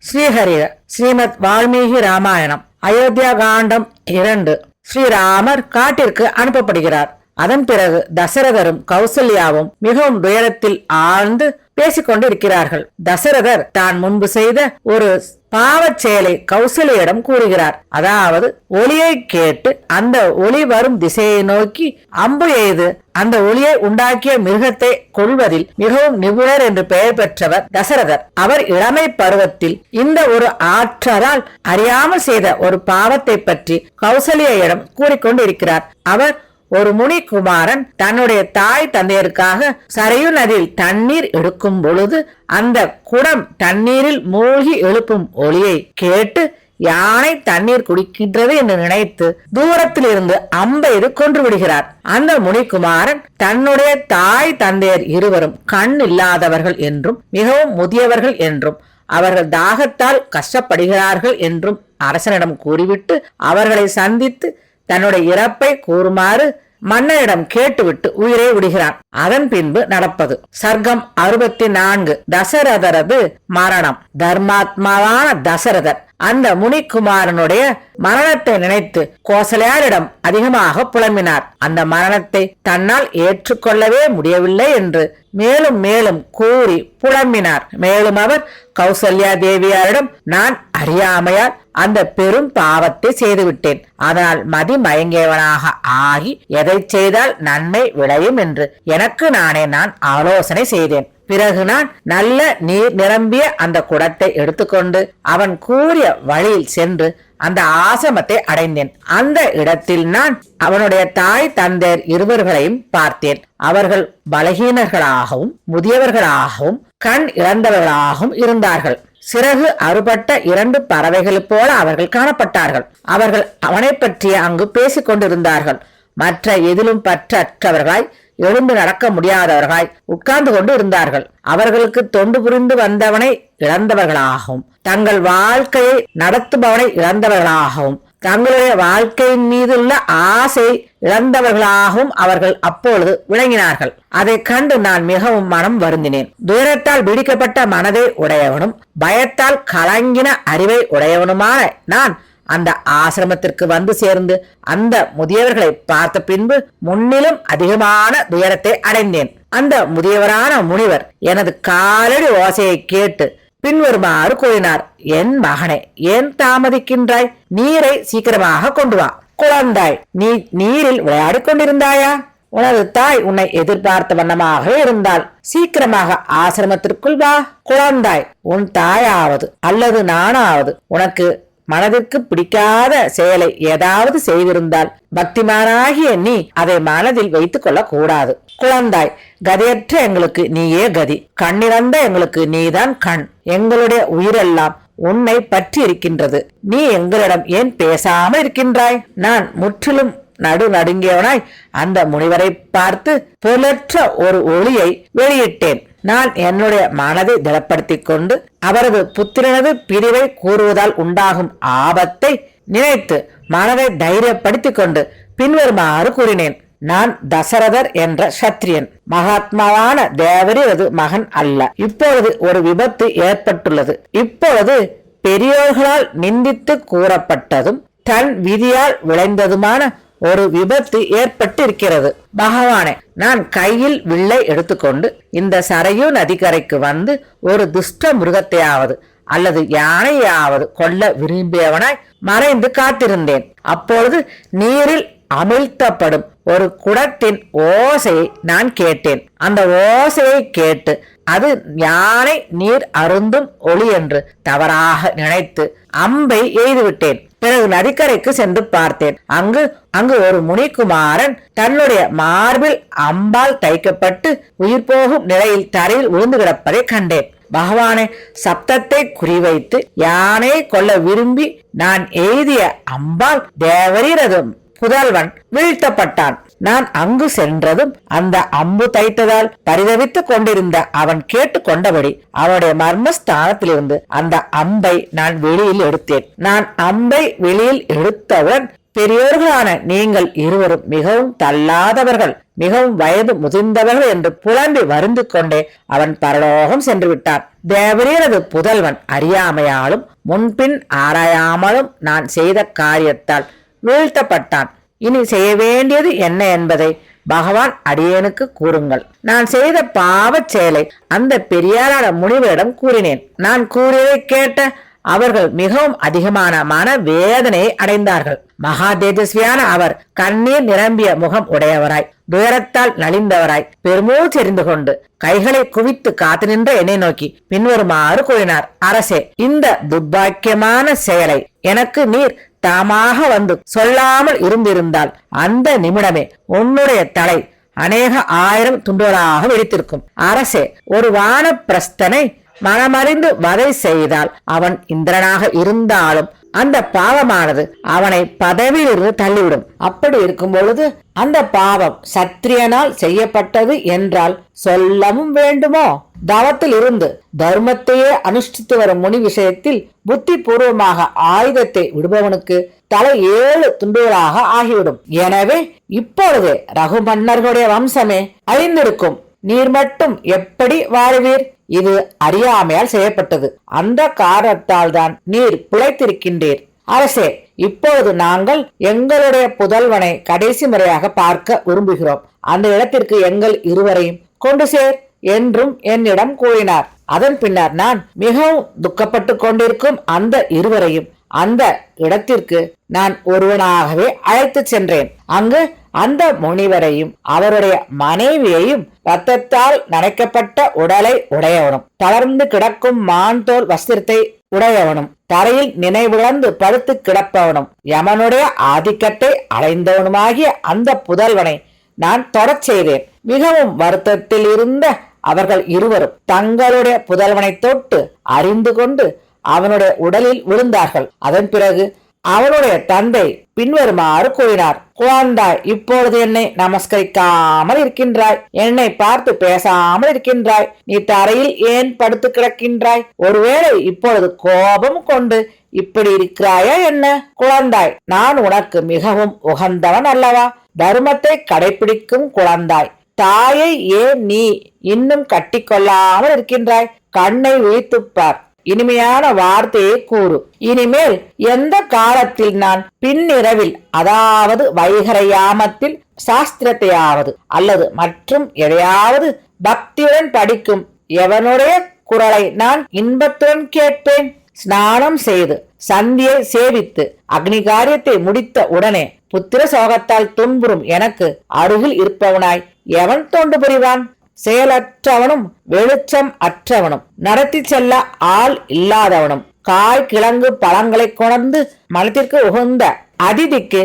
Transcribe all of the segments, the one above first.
ஸ்ரீஹரி ஸ்ரீமத் வால்மீகி ராமாயணம் அயோத்தியா காண்டம் 2. ஸ்ரீராமர் காட்டிற்கு அனுப்பப்படுகிறார். அதன் பிறகு தசரதரும் கௌசல்யாவும் மிகவும் துயரத்தில் ஆழ்ந்து பேசிக்கொண்டு இருக்கிறார்கள். தசரதர் தான் முன்பு செய்த ஒரு பாவச் செயலை கௌசல்யிடம் கூறுகிறார். அதாவது ஒளியை கேட்டு அந்த ஒளி வரும் திசையை நோக்கி அம்பு எய்து அந்த ஒளியை உண்டாக்கிய மிருகத்தை கொள்வதில் மிகவும் நிபுணர் என்று பெயர் பெற்றவர் தசரதர். அவர் இளமை பருவத்தில் இந்த ஒரு ஆற்றலால் அறியாமல் செய்த ஒரு பாவத்தை பற்றி கௌசல்யிடம் கூறிக்கொண்டிருக்கிறார். அவர் ஒரு முனி குமாரன் தன்னுடைய தாய் தந்தையருக்காக சரையு நதியில் தண்ணீர் எடுக்கும் பொழுது அந்த குடம் தண்ணீரில் மூழ்கி எழுப்பும் ஒளியை கேட்டு யானை தண்ணீர் குடிக்கின்றது என்று நினைத்து தூரத்தில் இருந்து அம்பெய்து கொன்று விடுகிறார். அந்த முனிகுமாரன் தன்னுடைய தாய் தந்தையர் இருவரும் கண் இல்லாதவர்கள் என்றும் மிகவும் முதியவர்கள் என்றும் அவர்கள் தாகத்தால் கஷ்டப்படுகிறார்கள் என்றும் அரசனிடம் கூறிவிட்டு அவர்களை சந்தித்து தன்னுடைய இறப்பை கூறுமாறு மன்னரிடம் கேட்டுவிட்டு உயிரை விடுகிறான். அதன் பின்பு நடப்பது சர்க்கம் 64. தசரதரது மரணம். தர்மாத்மாவான தசரதர் அந்த முனிகுமாரனுடைய மரணத்தை நினைத்து கோசலையாரிடம் அதிகமாக புலம்பினார். அந்த மரணத்தை தன்னால் ஏற்றுக்கொள்ளவே முடியவில்லை என்று மேலும் மேலும் கூறி புலம்பினார். மேலும் அவர் கௌசல்யா தேவியாரிடம் நான் அறியாமையால் அந்த பெரும் பாவத்தை செய்துவிட்டேன், அதனால் மதி மயங்கியவனாக ஆகி எதை செய்தால் நன்மை விளையும் என்று எனக்கு நான் ஆலோசனை செய்தேன். பிறகு நான் நல்ல நீர் நிரம்பிய அந்த குடத்தை எடுத்துக்கொண்டு அவன் கூறிய வழியில் சென்று அந்த ஆசிரமத்தை அடைந்தேன். அந்த இடத்தில் நான் அவனுடைய தாய் தந்தையர் இருவர்களையும் பார்த்தேன். அவர்கள் பலகீனர்களாகவும் முதியவர்களாகவும் கண் இழந்தவர்களாகவும் இருந்தார்கள். சிறகு அறுபட்ட 2 பறவைகள் போல அவர்கள் காணப்பட்டார்கள். அவர்கள் அவனை பற்றி அங்கு பேசிக் கொண்டிருந்தார்கள். மற்ற எதிலும் பற்றற்றவர்களாய் எழுந்து நடக்க முடியாதவர்களாய் உட்கார்ந்து கொண்டு இருந்தார்கள். அவர்களுக்கு தொண்டு புரிந்து வந்தவனை இழந்தவர்களாகவும் தங்கள் வாழ்க்கையை நடத்துபவனை இழந்தவர்களாகவும் தங்களுடைய வாழ்க்கையின் மீதுள்ள ஆசை இழந்தவர்களாகவும் அவர்கள் அப்பொழுது விளங்கினார்கள். அதை கண்டு நான் மிகவும் மனம் வருந்தினேன். துயரத்தால் பிடிக்கப்பட்ட மனதை உடையவனும் பயத்தால் கலங்கின அறிவை உடையவனுமான நான் அந்த ஆசிரமத்திற்கு வந்து சேர்ந்து அந்த முதியவர்களை பார்த்த பின்பு முன்னிலும் அதிகமான துயரத்தை அடைந்தேன். அந்த முதியவரான முனிவர் எனது காலடி ஓசையை கேட்டு பின்வருமாறு கூறினார். என் மகனே, ஏன் தாமதிக்கின்றாய்? நீரை சீக்கிரமாக கொண்டு வா. குழந்தாய், நீ நீரில் விளையாடி கொண்டிருந்தாயா? உனது தாய் உன்னை எதிர்பார்த்த வண்ணமாக இருந்தால் சீக்கிரமாக ஆசிரமத்திற்குள் வா. குழந்தாய், உன் தாயாவது அல்லது நானாவது உனக்கு மனதிற்கு பிடிக்காத செயலை ஏதாவது செய்திருந்தால் பக்திமானாகிய நீ அதை மனதில் வைத்துக் கொள்ள கூடாது. குழந்தாய், கதியற்ற எங்களுக்கு நீயே கதி, கண்ணிறந்த எங்களுக்கு நீதான் கண். எங்களுடைய உயிரெல்லாம் உன்னை பற்றி இருக்கின்றது. நீ எங்களிடம் ஏன் பேசாமல் இருக்கின்றாய்? நான் முற்றிலும் நடுங்கியவனாய் அந்த முனிவரை பார்த்து பொருளற்ற ஒரு ஒளியை வெளியிட்டேன். நான் என்னுடைய மனதை திடப்படுத்திக் கொண்டு அவரது புத்திரனது பிரிவை கூறுவதால் உண்டாகும் ஆபத்தை நினைத்து மனதை தைரியப்படுத்திக் கொண்டு பின்வருமாறு கூறினேன். நான் தசரதர் என்ற சத்திரியன், மகாத்மாவான தேவரது மகன் அல்ல. இப்பொழுது ஒரு விபத்து ஏற்பட்டுள்ளது. இப்பொழுது பெரியோர்களால் நிந்தித்து கூறப்பட்டதும் தன் விதியால் விளைந்ததுமான ஒரு விபத்து ஏற்பட்டு இருக்கிறது. பகவானே, நான் கையில் வில்லை எடுத்துக்கொண்டு இந்த சரையு நதிக்கரைக்கு வந்து ஒரு துஷ்ட மிருகத்தையாவது அல்லது யானையாவது கொல்ல விரும்பியவனாய் மறைந்து காத்திருந்தேன். அப்பொழுது நீரில் அமிழ்த்தப்படும் ஒரு குடத்தின் ஓசையை நான் கேட்டேன். அந்த ஓசையை கேட்டு அது யானை நீர் அருந்தும் ஒளி என்று தவறாக நினைத்து அம்பை எய்துவிட்டேன். பிறகு நதிக்கரைக்கு சென்று பார்த்தேன். அங்கு ஒரு முனிகுமாரன் தன்னுடைய மார்பில் அம்பால் தைக்கப்பட்டு உயிர் போகும் நிலையில் தரையில் விழுந்து கிடப்பதை கண்டேன். பகவானே, சப்தத்தை குறிவைத்து யானையை கொல்ல விரும்பி நான் எய்திய அம்பால் தேவரீரது புதல்வன் வீழ்த்தப்பட்டான். நான் அங்கு சென்றதும் அந்த அம்பு தைத்ததால் பரிதவித்துக் கொண்டிருந்த அவன் கேட்டு கொண்டபடி அவனுடைய மர்மஸ்தானத்திலிருந்து அந்த அம்பை நான் வெளியில் எடுத்தேன். நான் அம்பை வெளியில் எடுத்தவுடன் பெரியோர்களான நீங்கள் இருவரும் மிகவும் தள்ளாதவர்கள், மிகவும் வயது முதிர்ந்தவர்கள் என்று புலம்பி வருந்து கொண்டே அவன் பரலோகம் சென்று விட்டான். தேவரீரது புதல்வன் அறியாமையாலும் முன்பின் ஆராயாமலும் நான் செய்த காரியத்தால் வீழ்த்தப்பட்டான். இனி செய்ய வேண்டியது என்ன என்பதை பகவான் அடியேனுக்கு கூறுங்கள். நான் செய்த பாவச் செயலை அந்த பெரியாரான முனிவரிடம் கூறினேன். நான் கூறியதை கேட்ட அவர்கள் மிகவும் அதிகமான மன வேதனையை அடைந்தார்கள். மகா தேஜஸ்வியான அவர் கண்ணீர் நிரம்பிய முகம் உடையவராய், துயரத்தால் நலிந்தவராய், பெருமூச்செறிந்து கொண்டு கைகளை குவித்து காத்து நின்ற என்னை நோக்கி பின்வருமாறு கூறினார். அரசே, இந்த துர்பாக்கியமான செயலை எனக்கு நீர் தாமாக வந்து சொல்லாமல் இருந்திருந்தால் அந்த நிமிடமே உன்னுடைய தலை அநேக 1000 துண்டுகளாக வெடித்திருக்கும். அரசே, ஒரு வானப்பிரஸ்தனை மனமறிந்து வதை செய்தால் அவன் இந்திரனாக இருந்தாலும் அந்த பாவமானது அவனை பதவியிலிருந்து தள்ளிவிடும். அப்படி இருக்கும் பொழுது அந்த பாவம் சத்திரியனால் செய்யப்பட்டது என்றால் சொல்லவும் வேண்டுமோ? தவத்தில் இருந்து தர்மத்தையே அனுஷ்டித்து வரும் முனி விஷயத்தில் புத்தி பூர்வமாக ஆயுதத்தை விடுபவனுக்கு தலை 7 துண்டுகளாக ஆகிவிடும். எனவே இப்பொழுதே ரகு மன்னர்களுடைய வம்சமே அழிந்திருக்கும். நீர் மட்டும் எப்படி வாழ்வீர்? இது அறியாமையால் செய்யப்பட்டது. அந்த காரணத்தால் தான் நீர் பிழைத்திருக்கின்றீர். அரசே, இப்பொழுது நாங்கள் எங்களுடைய புதல்வனை கடைசி முறையாக பார்க்க விரும்புகிறோம். அந்த இடத்திற்கு எங்கள் இருவரையும் கொண்டு சேர் என்றும் என்னிடம் கூறினார். அதன் பின்னர் நான் மிகவும் துக்கப்பட்டு கொண்டிருக்கும் அந்த இருவரையும் அந்த இடத்திற்கு நான் ஒருவனாகவே அழைத்து சென்றேன். அங்கு அந்த முனிவரையும் அவருடைய மனைவியையும் ரத்தத்தால் நனைக்கப்பட்ட உடலை உடையவனும், தளர்ந்து கிடக்கும் மான்தோல் வஸ்திரத்தை உடையவனும், தரையில் நினைவிழந்து படுத்து கிடப்பவனும், யமனுடைய ஆதிக்கத்தை அடைந்தவனுமாகிய அந்த புதல்வனை நான் தொடச் செய்தேன். மிகவும் வருத்தத்தில் இருந்த அவர்கள் இருவரும் தங்களுடைய புதல்வனை தொட்டு அறிந்து கொண்டு அவனுடைய உடலில் விழுந்தார்கள். அதன் பிறகு அவனுடைய தந்தை பின்வருமாறு கூறினார். குழந்தாய், இப்பொழுது என்னை நமஸ்கரிக்காமல் இருக்கின்றாய், என்னை பார்த்து பேசாமல் இருக்கின்றாய், நீ தரையில் ஏன் படுத்து கிடக்கின்றாய்? ஒருவேளை இப்பொழுது கோபம் கொண்டு இப்படி இருக்கிறாயா என்ன? குழந்தாய், நான் உனக்கு மிகவும் உகந்தவன் அல்லவா? தர்மத்தை கடைபிடிக்கும் குழந்தாய், தாயை ஏன் நீ இன்னும் கட்டிக்கொள்ளாமல் இருக்கின்றாய்? கண்ணை விழித்துப்பார், இனிமையான வார்த்தையை கூறு. இனிமேல் எந்த காலத்தில் நான் பின்னிரவில், அதாவது வைகரையாமத்தில் சாஸ்திரத்தையாவது அல்லது மற்றும் எதையாவது பக்தியுடன் படிக்கும் எவனுடைய குரலை நான் இன்பத்துடன் கேட்பேன்? ஸ்நானம் செய்து சந்தியை சேவித்து அக்னி காரியத்தை முடித்த உடனே புத்திர சோகத்தால் துன்புறும் எனக்கு அருகில் இருப்பவனாய் எவன் தொண்டு புரிவான்? செயலற்றவனும் வெளிச்சம் அற்றவனும், நடத்தி செல்ல ஆள் இல்லாதவனும், காய் கிழங்கு பழங்களை கொணர்ந்து மனத்திற்கு உகந்த அதிதிக்கு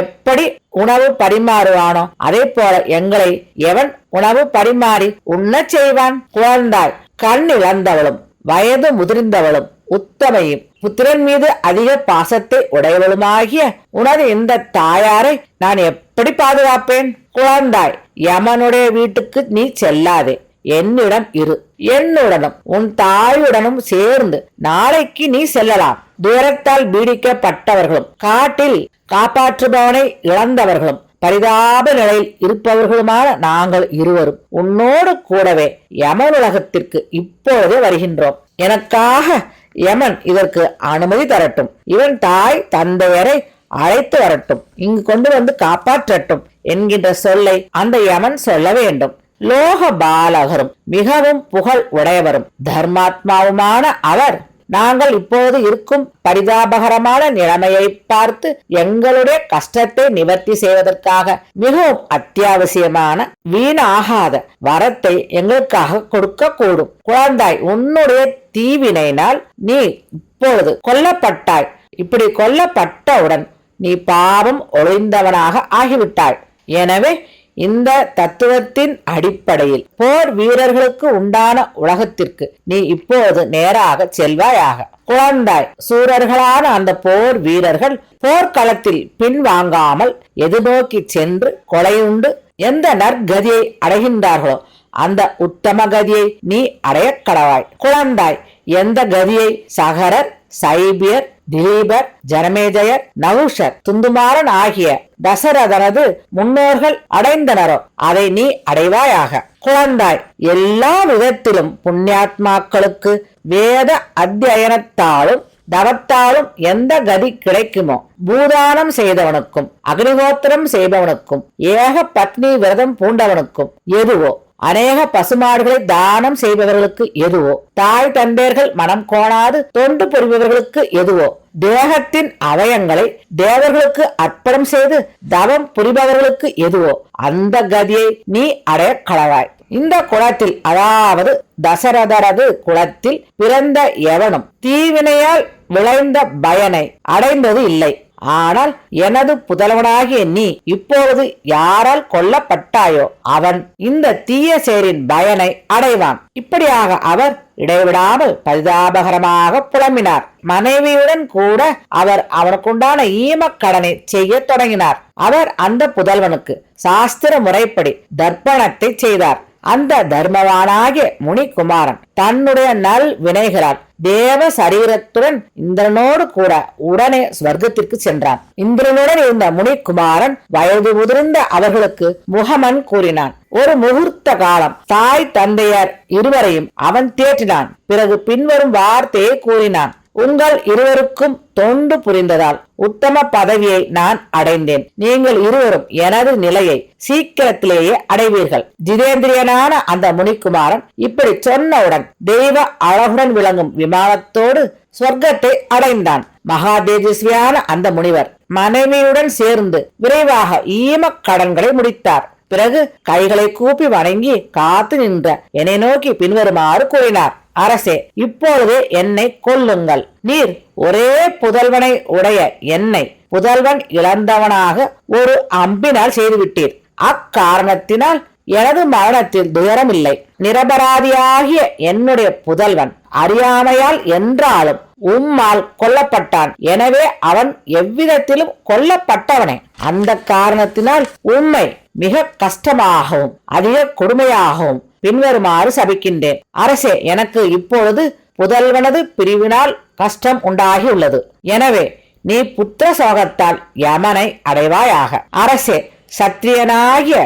எப்படி உணவு பரிமாறுவானோ அதே போல எங்களை எவன் உணவு பரிமாறி உண்ணச் செய்வான்? குழந்தாய், கண் இழந்தவளும் வயது முதிர்ந்தவளும் உத்தமையும் புத்திரன் மீது அதிக பாசத்தை உடையவளுமாகிய உனது இந்த தாயாரை நான் எப்படி பாதுகாப்பேன்? குழந்தாய், யமனுடைய வீட்டுக்கு நீ செல்லாதே, என்னிடம் இரு. என்னுடனும் உன் தாயுடனும் சேர்ந்து நாளைக்கு நீ செல்லலாம். தூரத்தால் பீடிக்கப்பட்டவர்களும் காட்டில் காப்பாற்றுபவனை இழந்தவர்களும் பரிதாப நிலையில் இருப்பவர்களுமான நாங்கள் இருவரும் உன்னோடு கூடவே யமனுலகத்திற்கு இப்பொழுதே வருகின்றோம். எனக்காக யமன் இதற்கு அனுமதி தரட்டும். இவன் தாய் தந்தையரை அழைத்து வரட்டும், இங்கு கொண்டு வந்து காப்பாற்றட்டும் என்கின்ற சொல்லை அந்த யமன் சொல்ல வேண்டும். லோக பாலகரும் மிகவும் புகழ் உடையவரும் தர்மாத்மாவுமான அவர் நாங்கள் இப்போது இருக்கும் பரிதாபகரமான நிலைமையை பார்த்து எங்களுடைய கஷ்டத்தை நிவர்த்தி செய்வதற்காக மிகவும் அத்தியாவசியமான வீணாகாத வரத்தை எங்களுக்காக கொடுக்க கூடும். குழந்தாய், உன்னுடைய தீவினையினால் நீ இப்பொழுது கொல்லப்பட்டாய். இப்படி கொல்லப்பட்டவுடன் நீ பாவம் ஒழிந்தவனாக ஆகிவிட்டாய். எனவே இந்த தத்துவத்தின் அடிப்படையில் போர் வீரர்களுக்கு உண்டான உலகத்திற்கு நீ இப்போது நேராக செல்வாயாக. குழந்தாய், சூரர்களான அந்த போர் வீரர்கள் போர்க்களத்தில் பின்வாங்காமல் எதிர்நோக்கி சென்று கொலையுண்டு எந்த நற்கதியை அடைகின்றார்களோ அந்த உத்தம கதியை நீ அடைய கடவாய். குழந்தாய், எந்த கதியை சகரர் சைபியர், திலீபர், ஜனமேஜயர், நகுஷர், துந்துமாறன் ஆகிய தசரதனது முன்னோர்கள் அடைந்தனரோ அதை நீ அடைவாயாக. குழந்தாய், எல்லா விதத்திலும் புண்ணியாத்மாக்களுக்கு வேத அத்தியனத்தாலும் தவத்தாலும் எந்த கதி கிடைக்குமோ, பூதானம் செய்தவனுக்கும் அக்னிகோத்திரம் செய்பவனுக்கும் ஏக பத்னி விரதம் பூண்டவனுக்கும் எதுவோ, அநேக பசுமாடுகளை தானம் செய்பவர்களுக்கு எதுவோ, தாய் தந்தையர்கள் மனம் கோணாது தொண்டு புரிபவர்களுக்கு எதுவோ, தேகத்தின் அவயங்களை தேவர்களுக்கு அர்ப்பணம் செய்து தவம் புரிபவர்களுக்கு எதுவோ அந்த கதியை நீ அடைய களவாய். இந்த குலத்தில், அதாவது தசரதரது குலத்தில் பிறந்த எவனும் தீவினையால் விளைந்த பயனை அடைந்தது இல்லை. ஆனால் எனது புதல்வனாகிய நீ இப்பொழுது யாரால் கொல்லப்பட்டாயோ அவன் இந்த தீய செயலின் பயனை அடைவான். இப்படியாக அவர் இடைவிடாமல் பரிதாபகரமாக புலம்பினார். மனைவியுடன் கூட அவர் அவனுக்குண்டான ஈமக்கடனை செய்ய தொடங்கினார். அவர் அந்த புதல்வனுக்கு சாஸ்திர முறைப்படி தர்ப்பணத்தை செய்தார். அந்த தர்மவானாகிய முனிகுமாரன் தன்னுடைய நல் வினைகளால் தேவ சரீரத்துடன் இந்திரனோடு கூட உடனே ஸ்வர்க்கத்திற்கு சென்றான். இந்திரனுடன் இருந்த முனிகுமாரன் வயது முதிர்ந்த அவர்களுக்கு முகமன் கூறினான். ஒரு முகூர்த்த காலம் தாய் தந்தையர் இருவரையும் அவன் தேற்றினான். பிறகு பின்வரும் வார்த்தையை கூறினான். உங்கள் இருவருக்கும் தொண்டு புரிந்ததால் உத்தம பதவியை நான் அடைந்தேன். நீங்கள் இருவரும் எனது நிலையை சீக்கிரத்திலேயே அடைவீர்கள். ஜிதேந்திரியனான அந்த முனிகுமாரன் இப்படி சொன்னவுடன் தெய்வ அழகுடன் விளங்கும் விமானத்தோடு சொர்க்கத்தை அடைந்தான். மகா தேஜஸ்வியான அந்த முனிவர் மனைவியுடன் சேர்ந்து விரைவாக ஈம கடன்களை முடித்தார். பிறகு கைகளை கூப்பி வணங்கி காத்து நின்ற என்னை நோக்கி பின்வருமாறு கூறினார். அரசே, இப்பொழுதே என்னை கொல்லுங்கள். நீர் ஒரே புதல்வனை உடைய என்னை புதல்வன் இழந்தவனாக ஒரு அம்பினால் செய்துவிட்டீர். அக்காரணத்தினால் எனது மரணத்தில் துயரமில்லை. நிரபராதியாகிய என்னுடைய புதல்வன் அறியாமையால் என்றாலும் உம்மால் கொல்லப்பட்டான். எனவே அவன் எவ்விதத்திலும் கொல்லப்பட்டவனே. அந்த காரணத்தினால் உம்மை மிக கஷ்டமாகவும் அதிக கொடுமையாகவும் பின்வருமாறு சபிக்கின்றேன். அரசே, எனக்கு இப்பொழுது புதல்வனது பிரிவினால் கஷ்டம் உண்டாகியுள்ளது. எனவே நீ புத்திர சோகத்தால் யமனை அடைவாயாக. அரசே, சத்திரியனாகிய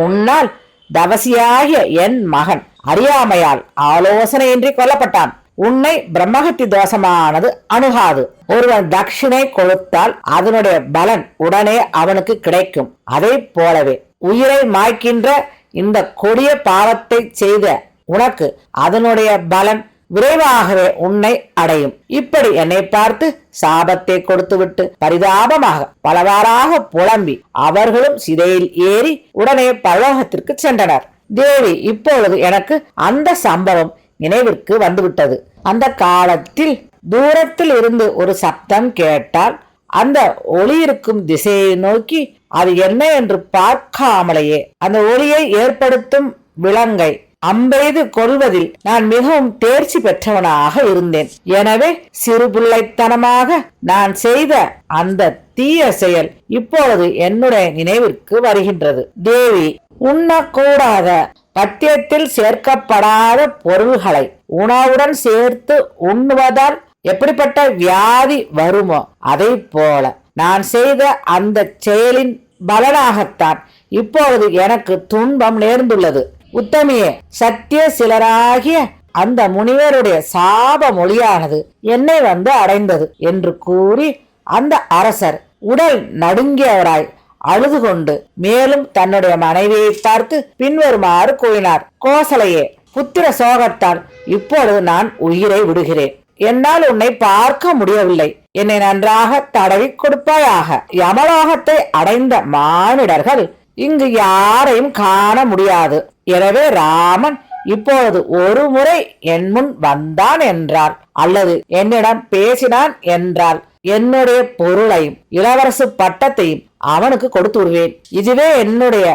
உன்னால் தவசியாகிய என் மகன் அறியாமையால் ஆலோசனையின்றி கொல்லப்பட்டான். உன்னை பிரம்மஹத்தி தோஷமானது அணுகாது. ஒருவன் தட்சிணை கொடுத்தால் அதனுடைய பலன் உடனே அவனுக்கு கிடைக்கும். அதை போலவே உயிரை மாய்க்கின்ற இந்த கொடிய பாவத்தை செய்த உனக்கு அதனுடைய பலன் விரைவாகவே உன்னை அடையும். இப்படி என்னை பார்த்து சாபத்தை கொடுத்துவிட்டு பரிதாபமாக பலவாறாக புலம்பி அவர்களும் சிதையில் ஏறி உடனே பரலோகத்திற்கு சென்றனர். தேவி, இப்பொழுது எனக்கு அந்த சம்பவம் நினைவிற்கு வந்துவிட்டது. அந்த காலத்தில் தூரத்தில் இருந்து ஒரு சப்தம் கேட்டால் அந்த ஒளி இருக்கும் திசையை நோக்கி அது என்ன என்று பார்க்காமலேயே அந்த ஒளியை ஏற்படுத்தும் விலங்கை அம்பெய்து கொள்வதில் நான் மிகவும் தேர்ச்சி பெற்றவனாக இருந்தேன். எனவே சிறு பிள்ளைத்தனமாக நான் செய்த அந்த தீய செயல் இப்பொழுது என்னுடைய நினைவிற்கு வருகின்றது. தேவி, உண்ணக்கூடாத பத்தியத்தில் சேர்க்கப்படாத பொருள்களை உணவுடன் சேர்த்து உண்ணுவதால் எப்படிப்பட்ட வியாதி வருமோ அதை போல நான் செய்த அந்த செயலின் பலனாகத்தான் இப்பொழுது எனக்கு துன்பம் நேர்ந்துள்ளது. உத்தமியே, சத்திய சிலராகிய அந்த முனிவருடைய சாப மொழியானது என்னை வந்து அடைந்தது என்று கூறி அந்த அரசர் உடல் நடுங்கியவராய் அழுது கொண்டு மேலும் தன்னுடைய மனைவியை பார்த்து பின்வருமாறு கூறினார். கோசலையே, புத்திர சோகத்தால் இப்பொழுது நான் உயிரை விடுகிறேன். என்னால் உன்னை பார்க்க முடியவில்லை. என்னை நன்றாக தடவி கொடுப்பாயாக. யமலோகத்தை அடைந்த மானிடர்கள் இங்கு யாரையும் காண முடியாது. எனவே ராமன் இப்பொழுது ஒரு முறை என் முன் வந்தான் என்றால் அல்லது என்னிடம் பேசினான் என்றால் என்னுடைய பொருளையும் இளவரசு பட்டத்தையும் அவனுக்கு கொடுத்து விடுவேன். இதுவே என்னுடைய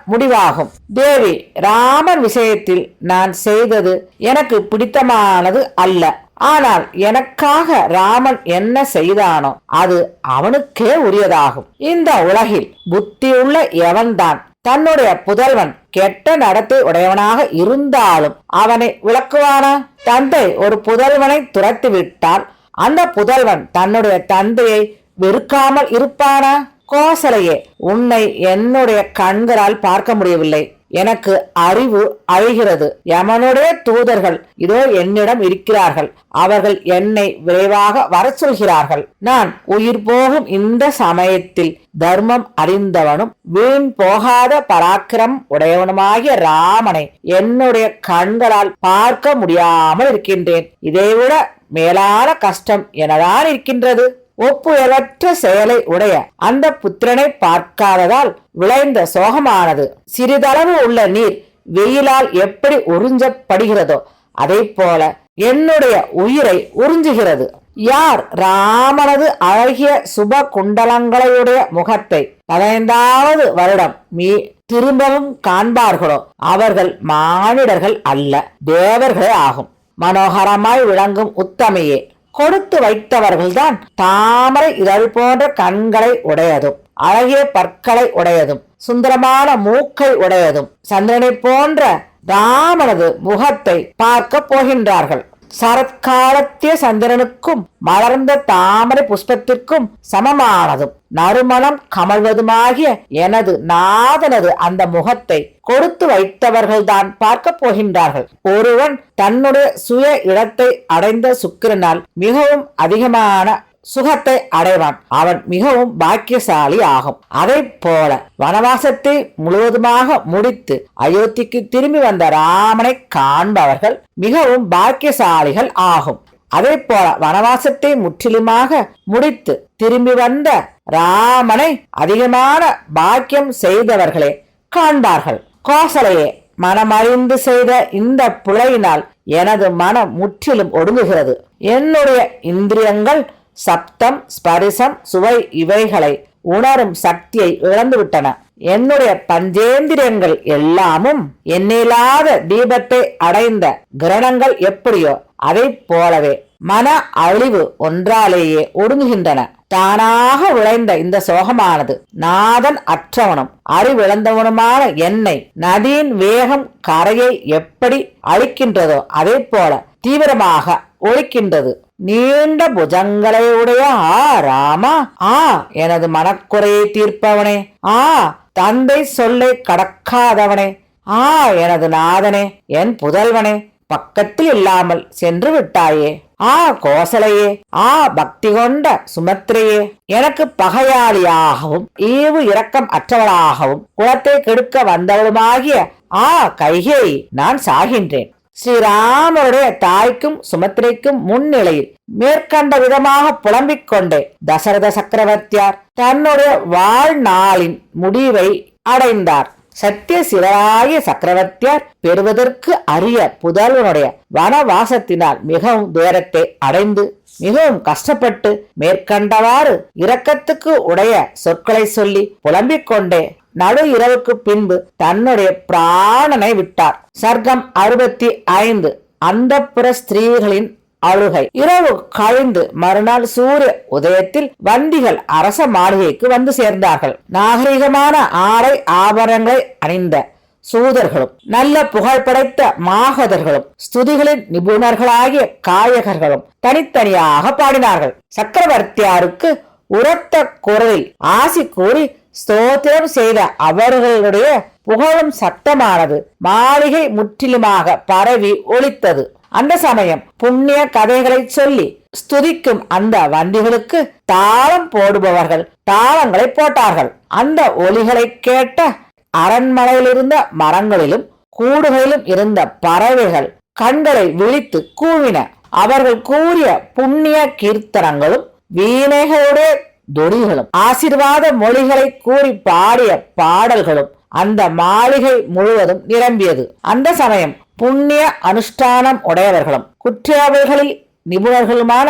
முடிவாகும். தேவி, ராமன் விஷயத்தில் நான் செய்தது எனக்கு பிடித்தமானது அல்ல. ஆனால் எனக்காக ராமன் என்ன செய்தானோ அது அவனுக்கே உரியதாகும். இந்த உலகில் புத்தியுள்ள எவன்தான் தன்னுடைய புதல்வன் கெட்ட நடத்தை உடையவனாக இருந்தாலும் அவனை விளக்குவானா? தந்தை ஒரு புதல்வனை துரத்திவிட்டால் அந்த புதல்வன் தன்னுடைய தந்தையை வெறுக்காமல் இருப்பானா? கோசலையே, உன்னை என்னுடைய கண்களால் பார்க்க முடியவில்லை. எனக்கு அறிவு அழிகிறது. யமனுடைய தூதர்கள் இதோ என்னிடம் இருக்கிறார்கள். அவர்கள் என்னை விரைவாக வர சொல்கிறார்கள். நான் உயிர் போகும் இந்த சமயத்தில் தர்மம் அறிந்தவனும் வீண் போகாத பராக்கிரம் உடையவனுமாகிய ராமனை என்னுடைய கண்களால் பார்க்க முடியாமல் இருக்கின்றேன். இதைவிட மேலான கஷ்டம் எனதான் இருக்கின்றது. ஒப்புயர்வற்ற செயலை உடைய அந்த புத்திரனை பார்க்காததால் விளைந்த சோகமானது. சிறிதளவு உள்ள நீர் வெயிலால் எப்படி உறிஞ்சப்படுகிறதோ அதை போல என்னுடைய உயிரை உறிஞ்சுகிறது. யார் ராமனது அழகிய சுப குண்டலங்களையுடைய முகத்தை 15வது வருடம் திரும்பவும் காண்பார்களோ அவர்கள் மானிடர்கள் அல்ல, தேவர்களே ஆகும். மனோகரமாய் விளங்கும் உத்தமையே, கொடுத்து வைத்தவர்கள்தான் தாமரை இதழ் போன்ற கண்களை உடையதும் அழகிய பற்களை உடையதும் சுந்தரமான மூக்கை உடையதும் சந்திரனை போன்ற ராமனது முகத்தை பார்க்க போகின்றார்கள். சரத்காலத்திய சந்திரனுக்கும் மலர்ந்த தாமரை புஷ்பத்திற்கும் சமமானதும் நறுமணம் கமழ்வதுமாகிய எனது நாதனது அந்த முகத்தை கொடுத்து வைத்தவர்கள்தான் பார்க்க போகின்றார்கள். ஒருவன் தன்னுடைய சுய இடத்தை அடைந்த சுக்கிரனால் மிகவும் அதிகமான சுகத்தை அடைவான். அவன் மிகவும் பாக்கியசாலி ஆகும். அதை போல வனவாசத்தை முழுவதுமாக முடித்து அயோத்திக்கு திரும்பி வந்த ராமனை காண்பவர்கள் மிகவும் பாக்கியசாலிகள் ஆகும். அதே போல வனவாசத்தை முற்றிலுமாக முடித்து திரும்பி வந்த ராமனை அதிகமான பாக்கியம் செய்தவர்களே காண்பார்கள். கோசலையே, மனமறிந்து செய்த இந்த பிழையினால் எனது மனம் முற்றிலும் ஒடுங்குகிறது. என்னுடைய இந்திரியங்கள் சப்தம், ஸ்பரிசம், சுவை இவைகளை உணரும் சக்தியை இழந்துவிட்டன. என்னுடைய பஞ்சேந்திரியங்கள் எல்லாமும் எண்ணில்லாத தீபத்தை அடைந்த கிரணங்கள் எப்படியோ அதை போலவே மன அழிவு ஒன்றாலேயே ஒடுங்குகின்றன. தானாக விளைந்த இந்த சோகமானது நாதன் அற்றவனும் அறிவிழந்தவனுமான என்னை நதியின் வேகம் கரையை எப்படி அழிக்கின்றதோ அதே போல தீவிரமாக ஒழிக்கின்றது. நீண்ட புஜங்களை உடைய ராமா, எனது மனக்குறையை தீர்ப்பவனே, தந்தை சொல்லை கடக்காதவனே, எனது நாதனே, என் புதல்வனே, பக்கத்தில் இல்லாமல் சென்று விட்டாயே. கோசலையே, பக்தி கொண்ட சுமத்திரையே, எனக்கு பகையாளியாகவும் ஈவு இரக்கம் அற்றவளாகவும் குலத்தை கெடுக்க வந்தவளுமாகிய கைகேயி நான் சாகின்றேன். ஸ்ரீராமருடைய தாய்க்கும் சுமத்திரைக்கும் முன்னிலையில் மேற்கண்ட விதமாக புலம்பிக் கொண்டே தசரத சக்கரவர்த்தியார் தன்னுடைய வாழ்நாளின் முடிவை அடைந்தார். சத்தியசிவராய சக்கரவர்த்தியார் பெறுவதற்கு அரிய புதல்வனுடைய வனவாசத்தினால் மிகவும் துயரத்தை அடைந்து மிகவும் கஷ்டப்பட்டு மேற்கண்டவாறு இரக்கத்துக்கு உடைய சொற்களை சொல்லி புலம்பிக் கொண்டே நடு இரவுக்கு பின்பு தன்னுடைய பிராணனை விட்டார். சர்க்கம் 65. அந்தப்புற ஸ்திரீகளின் அழுகை. இரவு கழிந்து மறுநாள் சூரிய உதயத்தில் வந்திகள் அரச மாளிகைக்கு வந்து சேர்ந்தார்கள். நாகரிகமான ஆடை ஆபரணங்களை அணிந்த சூதர்களும் நல்ல புகழ் படைத்த மாகதர்களும் ஸ்துதிகளின் நிபுணர்களாகிய காயகர்களும் தனித்தனியாக பாடினார்கள். சக்கரவர்த்தியாருக்கு உரத்த குரலில் ஆசி கூறி ஸ்தோத்திரம் செய்த அவர்களுடைய புகழும் சத்தமானது மாளிகை முற்றிலுமாக பரவி ஒலித்தது. அந்த சமயம் புண்ணிய கதைகளை சொல்லி ஸ்துதிக்கும் அந்த வண்டிகளுக்கு தாளம் போடுபவர்கள் தாளங்களை போட்டார்கள். அந்த ஒலிகளை கேட்ட அரண்மனையில் இருந்த மரங்களிலும் கூடுகளிலும் இருந்த பறவைகள் கண்களை விழித்து கூவின. அவர்கள் கூறிய புண்ணிய கீர்த்தனங்களும் வீணைகளுடைய தொனிகளும் ஆசீர்வாத மொழிகளை கூறி பாடிய பாடல்களும் அந்த மாளிகை முழுவதும் நிரம்பியது. அந்த சமயம் புண்ணிய அனுஷ்டானம் உடையவர்களும் குற்றவாளிகளில் நிபுணர்களுமான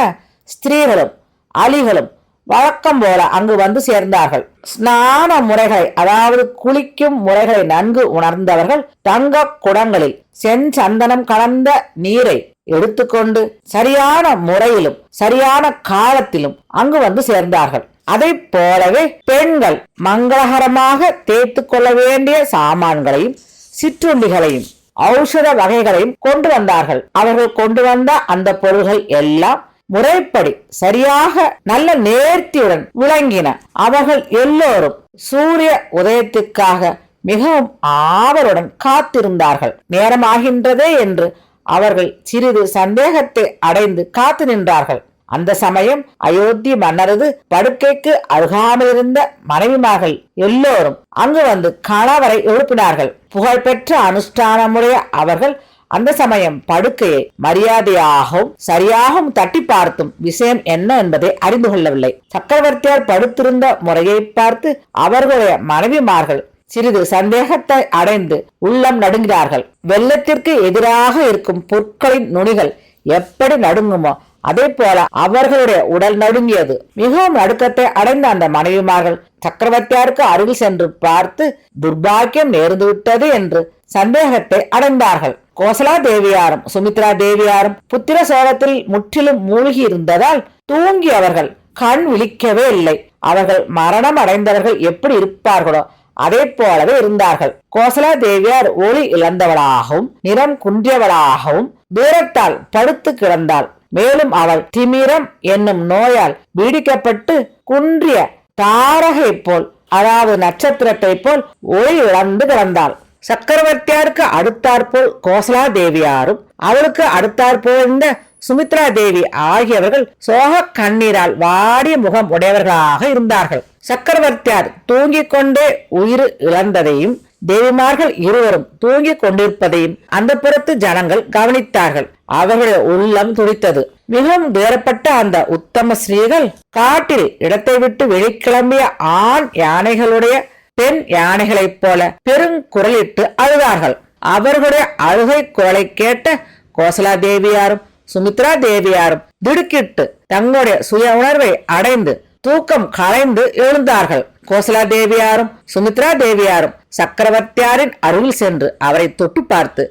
ஸ்திரீகளும் அலிகளும் வழக்கம் போல அங்கு வந்து சேர்ந்தார்கள். ஸ்நான முறைகளை, அதாவது குளிக்கும் முறைகளை நன்கு உணர்ந்தவர்கள் தங்க குடங்களில் செஞ்சந்தனம் கலந்த நீரை எடுத்துக்கொண்டு சரியான முறையிலும் சரியான காலத்திலும் அங்கு வந்து சேர்ந்தார்கள். அதை போலவே பெண்கள் மங்களகரமாக தேய்த்து கொள்ள வேண்டிய சாமான்களையும் சிற்றுண்டிகளையும் ஔஷத வகைகளையும் கொண்டு வந்தார்கள். அவர்கள் கொண்டு வந்த அந்த பொருள்கள் எல்லாம் முறைப்படி சரியாக நல்ல நேர்த்தியுடன் விளங்கின. அவர்கள் எல்லோரும் சூரிய உதயத்துக்காக மிகவும் ஆவலுடன் காத்திருந்தார்கள். நேரமாகின்றதே என்று அவர்கள் சிறிது சந்தேகத்தை அடைந்து காத்து நின்றார்கள். அந்த சமயம் அயோத்தி மன்னரது படுக்கைக்கு அருகாமலிருந்த மனைவிமார்கள் எல்லோரும் அங்கு வந்து கணவரை எழுப்பினார்கள். புகழ்பெற்ற அனுஷ்டானமுடைய அவர்கள் அந்த சமயம் படுக்கையை மரியாதையாகவும் சரியாகவும் தட்டி பார்த்தும் விஷயம் என்ன என்பதை அறிந்து கொள்ளவில்லை. சக்கரவர்த்தியார் படுத்திருந்த முறையை பார்த்து அவர்களுடைய மனைவிமார்கள் சிறிது சந்தேகத்தை அடைந்து உள்ளம் நடுங்கினார்கள். வெள்ளத்திற்கு எதிராக இருக்கும் புற்களின் நுனிகள் எப்படி நடுங்குமோ அதே போல அவர்களுடைய உடல் நடுங்கியது. மிகவும் நடுக்கத்தை அடைந்த அந்த மனைவிமார்கள் சக்கரவர்த்தியாருக்கு அருகில் சென்று பார்த்து துர்பாக்கியம் நேர்ந்து விட்டது என்று சந்தேகத்தை அடைந்தார்கள். கோசலா தேவியாரும் சுமித்ரா தேவியாரும் புத்திர சோகத்தில் முற்றிலும் மூழ்கி இருந்ததால் தூங்கி அவர்கள் கண் விழிக்கவே இல்லை. அவர்கள் மரணம் அடைந்தவர்கள் எப்படி இருப்பார்களோ அதே போலவே இருந்தார்கள். கோசலா தேவியார் ஒளி இழந்தவளாகவும் நிறம் குன்றியவளாகவும் தூரத்தால் படுத்து கிடந்தாள். மேலும் அவள் திமிரம் என்னும் நோயால் பீடிக்கப்பட்டு குன்றிய தாரகை போல், அதாவது நட்சத்திரத்தை போல் ஒளி இழந்து கிடந்தாள். சக்கரவர்த்தியாருக்கு அடுத்தாற்போல் கோசலா தேவியாரும் அவளுக்கு அடுத்தாற்போல் இந்த சுமித்ரா தேவி ஆகியவர்கள் சோக கண்ணீரால் வாடிய முகம் உடையவர்களாக இருந்தார்கள். சக்கரவர்த்தியார் தூங்கிக் கொண்டே உயிர் இழந்ததையும் தேவிமார்கள் இருவரும் தூங்கிக் கொண்டிருப்பதையும் அந்த புறத்து ஜனங்கள் கவனித்தார்கள். அவர்களுடைய உள்ளம் துடித்தது. மிகவும் துயரப்பட்ட அந்த உத்தம ஸ்ரீகள் காட்டில் இடத்தை விட்டு வெளிக்கிளம்பிய ஆண் யானைகளுடைய பெண் யானைகளைப் போல பெருங்குரலிட்டு அழுதார்கள். அவர்களுடைய அழுகை குரலை கேட்ட கோசலா தேவியாரும் சுமித்ரா தேவியாரும் திடுக்கிட்டு தங்களுடைய சுய உணர்வை அடைந்து தூக்கம் கலைந்து எழுந்தார்கள். கோசலா தேவியாரும் சுமித்ரா தேவியாரும் சக்கரவர்த்தியாரின் அருகில் சென்று அவரை தொட்டு பார்த்து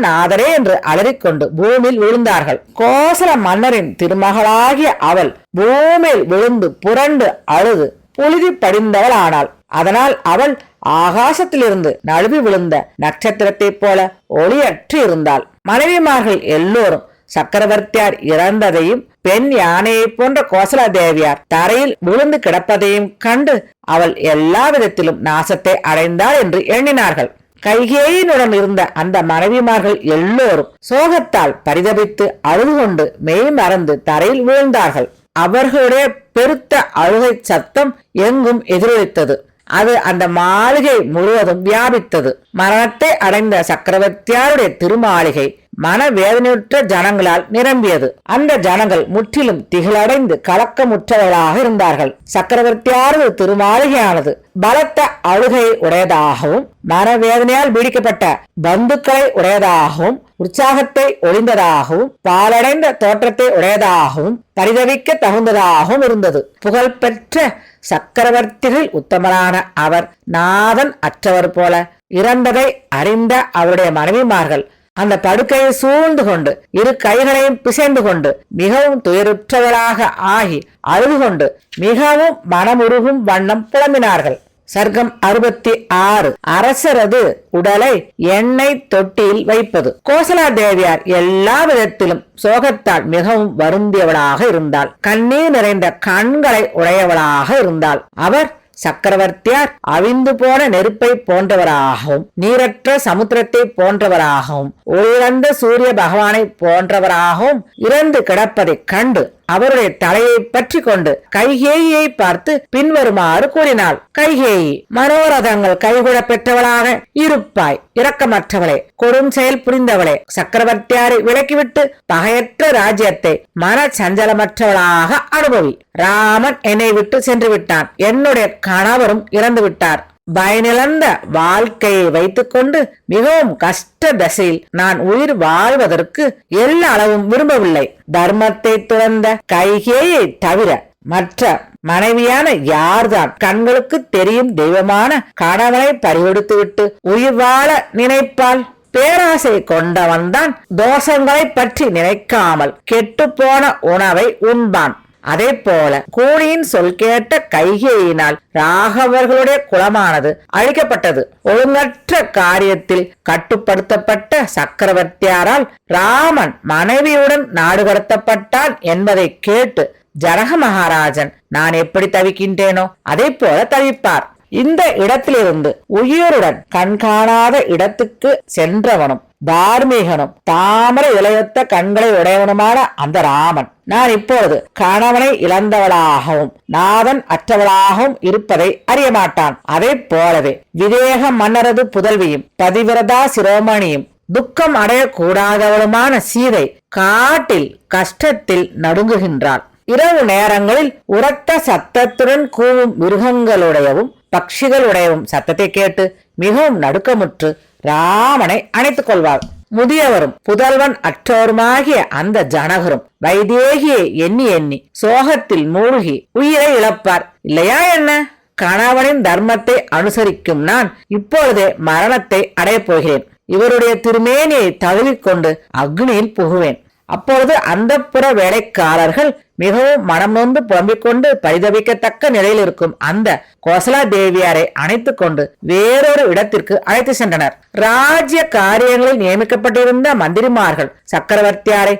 நாதரே என்று அலறிக்கொண்டு பூமியில் விழுந்தார்கள். கோசல மன்னரின் திருமகளாகிய அவள் பூமியில் விழுந்து புரண்டு அழுது புழுதி படிந்தவள் ஆனாள். அதனால் அவள் ஆகாசத்திலிருந்து நழுவி விழுந்த நட்சத்திரத்தை போல ஒளியற்று இருந்தாள். மனைவிமார்கள் எல்லோரும் சக்கரவர்த்தியார் இறந்ததையும் பெண் யானையை போன்ற கோசலா தேவியார் தரையில் விழுந்து கிடப்பதையும் கண்டு அவள் எல்லா விதத்திலும் நாசத்தை அடைந்தாள் என்று எண்ணினார்கள். கைகேயினுடன் இருந்த அந்த மனைவிமார்கள் எல்லோரும் சோகத்தால் பரிதபித்து அழுது கொண்டு மெய் மறந்து தரையில் வீழ்ந்தார்கள். அவர்களுடைய பெருத்த அழுகை சத்தம் எங்கும் எதிரொலித்தது. அது அந்த மாளிகை முழுவதும் வியாபித்தது. மரணத்தை அடைந்த சக்கரவர்த்தியாருடைய திருமாளிகை மனவேதனையுற்ற ஜனங்களால் நிரம்பியது. அந்த ஜனங்கள் முற்றிலும் திகிலடைந்து கலக்கமுற்றவர்களாக இருந்தார்கள். சக்கரவர்த்தியாரது திருமாளிகையானது பலத்த அழுகை உடையதாகவும் மனவேதனையால் பீடிக்கப்பட்ட பந்துக்களை உடையதாகவும் உற்சாகத்தை ஒளிந்ததாகவும் பாலடைந்த தோற்றத்தை உடையதாகவும் பரிதவிக்க தகுந்ததாகவும் இருந்தது. புகழ்பெற்ற சக்கரவர்த்திகள் உத்தமரான அவர் நாதன் அற்றவர் போல இறந்ததை அறிந்த அவருடைய மனைவிமார்கள் அந்த படுக்கையை சூழ்ந்து கொண்டு இரு கைகளையும் பிசைந்து கொண்டு மிகவும் துயருற்றவளாக ஆகி அழுது கொண்டு மிகவும் மனமுருகும் வண்ணம் புலம்பினார்கள். சர்க்கம் 66. அரசரது உடலை எண்ணெய் தொட்டியில் வைப்பது. கோசலா தேவியார் எல்லா விதத்திலும் சோகத்தால் மிகவும் வருந்தியவளாக இருந்தாள். கண்ணீர் நிறைந்த கண்களை உடையவளாக இருந்தாள். அவர் சக்கரவர்த்தியார் அவிந்து போன நெருப்பை போன்றவராகவும் நீரற்ற சமுத்திரத்தை போன்றவராகவும் ஒளிரந்த சூரிய பகவானை போன்றவராகவும் இறந்து கிடப்பதை கண்டு அவருடைய தலையை பற்றி கொண்டு கைகேயியை பார்த்து பின்வருமாறு கூறினாள். கைகேயி, மனோரதங்கள் கைகூட பெற்றவளாக இருப்பாய். இரக்கமற்றவளே, கொடும் செயல் புரிந்தவளே, சக்கரவர்த்தியாரை விலக்கிவிட்டு பகையற்ற ராஜ்யத்தை மன சஞ்சலமற்றவளாக அனுபவி. ராமன் என்னை விட்டு சென்று விட்டான். என்னுடைய கணவரும் இறந்து விட்டார். பயனிழந்த வாழ்க்கையை வைத்துக் கொண்டு மிகவும் கஷ்ட தசையில் நான் உயிர் வாழ்வதற்கு எல்லா அளவும் விரும்பவில்லை. தர்மத்தை துறந்த கைகேயை தவிர மற்ற மனைவியான யார்தான் கண்களுக்கு தெரியும் தெய்வமான கணவனை பறிகொடுத்துவிட்டு உயிர் வாழ நினைப்பாள்? பேராசை கொண்டவன்தான் தோஷங்களை பற்றி நினைக்காமல் கெட்டுப்போன உணவை உண்பான். அதே போல கூனியின் சொல் கேட்ட கைகேயினால் ராகவர்களுடைய குலமானது அழிக்கப்பட்டது. ஒழுங்கற்ற காரியத்தில் கட்டுப்படுத்தப்பட்ட சக்கரவர்த்தியாரால் ராமன் மனைவியுடன் நாடு கடத்தப்பட்டான் என்பதை கேட்டு ஜனக மகாராஜன் நான் எப்படி தவிக்கின்றேனோ அதே போல தவிப்பார். இந்த இடத்திலிருந்து உயிருடன் கண்காணாத இடத்துக்கு சென்றவனும் தார்மீகனும் தாமரை இலையொத்த கண்களை உடையவனுமான அந்த ராமன் நான் இப்பொழுது கணவனை இழந்தவளாகவும் நாதன் அற்றவளாகவும் இருப்பதை அறிய மாட்டான். அதே போலவே விதேக மன்னரது புதல்வியும் பதிவிரதா சிரோமணியும் துக்கம் அடையக்கூடாதவளுமான சீதை காட்டில் கஷ்டத்தில் நடுங்குகின்றாள். இரவு நேரங்களில் உரத்த சத்தத்துடன் கூவும் மிருகங்களுடையவும் பட்சிகளுடையவும் சத்தத்தை கேட்டு மிகவும் நடுக்கமுற்று ராமனை அணைத்துக் கொள்வார். முதியவரும் புதல்வன் அற்றோருமாகிய அந்த ஜனகரும் வைதேகியை எண்ணி எண்ணி சோகத்தில் மூழ்கி உயிரை இழப்பார். இல்லையா என்ன? கணவனின் தர்மத்தை அனுசரிக்கும் நான் இப்பொழுதே மரணத்தை அடையப் போகிறேன். இவருடைய திருமேனியை தழுவிக்கொண்டு அக்னியில் புகுவேன். அப்பொழுது அந்த புற வேலைக்காரர்கள் மிகவும் மனம் நொந்து புலம்பிக் கொண்டு பரிதவிக்கத்தக்க நிலையில் இருக்கும் அந்த கோசலா தேவியாரை அணைத்துக் கொண்டு வேறொரு இடத்திற்கு அழைத்து சென்றனர். ராஜ்ய காரியங்களில் நியமிக்கப்பட்டிருந்த மந்திரிமார்கள் சக்கரவர்த்தியாரை